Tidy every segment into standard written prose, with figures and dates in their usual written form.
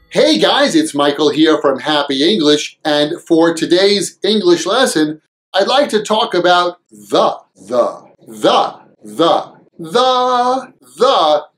Hey guys, it's Michael here from Happy English, and for today's English lesson, I'd like to talk about the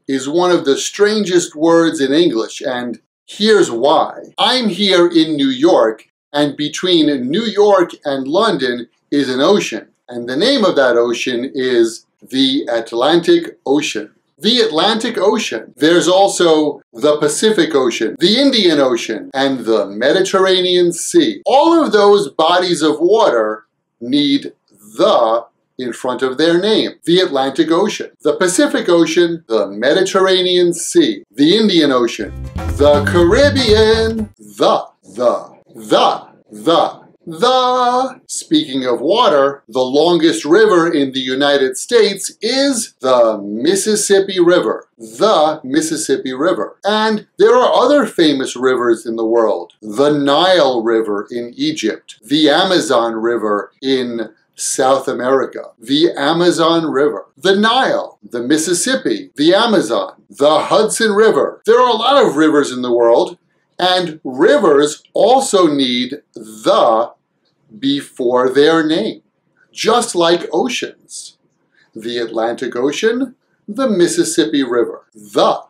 is one of the strangest words in English, and here's why. I'm here in New York, and between New York and London is an ocean, and the name of that ocean is the Atlantic Ocean. The Atlantic Ocean. There's also the Pacific Ocean, the Indian Ocean, and the Mediterranean Sea. All of those bodies of water need the in front of their name. The Atlantic Ocean, the Pacific Ocean, the Mediterranean Sea, the Indian Ocean, the Caribbean, the. Speaking of water, the longest river in the United States is the Mississippi River. The Mississippi River. And there are other famous rivers in the world. The Nile River in Egypt. The Amazon River in South America. The Amazon River. The Nile. The Mississippi. The Amazon. The Hudson River. There are a lot of rivers in the world, and rivers also need the before their name, just like oceans. The Atlantic Ocean, the Mississippi River. The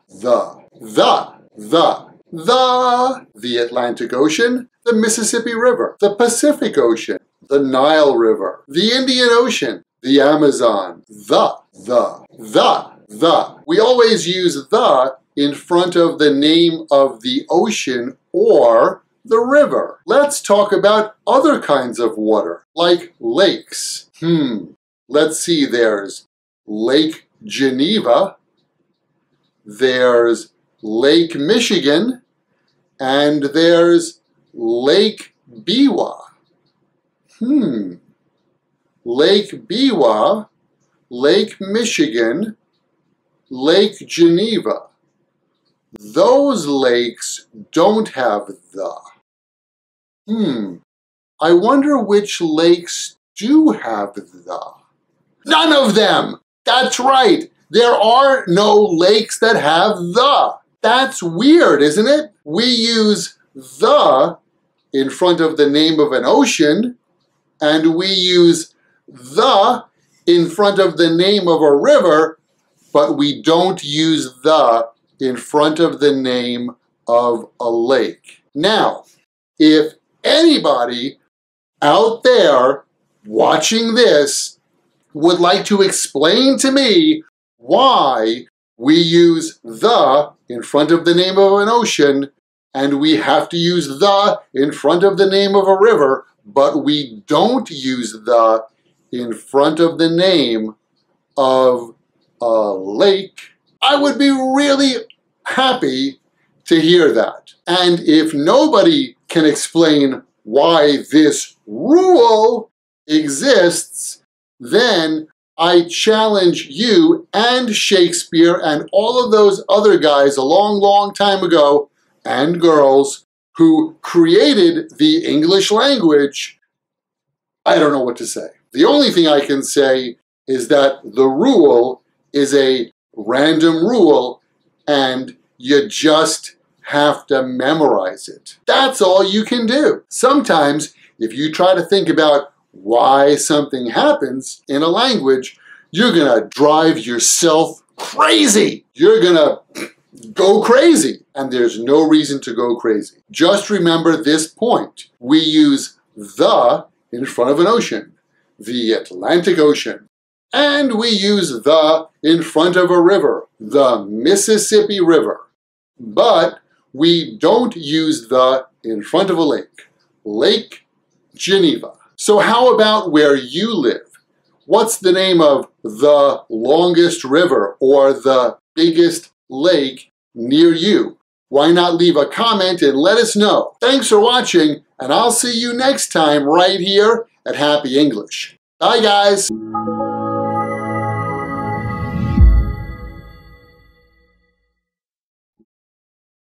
Atlantic Ocean, the Mississippi River. The Pacific Ocean, the Nile River. The Indian Ocean, the Amazon. We always use the in front of the name of the ocean or the river. Let's talk about other kinds of water, like lakes. Let's see, there's Lake Geneva, there's Lake Michigan, and there's Lake Biwa. Lake Biwa, Lake Michigan, Lake Geneva. Those lakes don't have the. I wonder which lakes do have the. None of them! That's right! There are no lakes that have the. That's weird, isn't it? We use the in front of the name of an ocean, and we use the in front of the name of a river, but we don't use the in front of the name of a lake. Now, if anybody out there watching this would like to explain to me why we use the in front of the name of an ocean and we have to use the in front of the name of a river, but we don't use the in front of the name of a lake, I would be really happy to hear that. And if nobody can explain why this rule exists, then I challenge you and Shakespeare and all of those other guys a long time ago, and girls, who created the English language. I don't know what to say. The only thing I can say is that the rule is a random rule and you just have to memorize it. That's all you can do. Sometimes, if you try to think about why something happens in a language, you're gonna drive yourself crazy. You're gonna go crazy, and there's no reason to go crazy. Just remember this point. We use the in front of an ocean, the Atlantic Ocean, and we use the in front of a river, the Mississippi River. But we don't use the in front of a lake, Lake Geneva. So how about where you live? What's the name of the longest river or the biggest lake near you? Why not leave a comment and let us know? Thanks for watching, and I'll see you next time right here at Happy English. Bye, guys.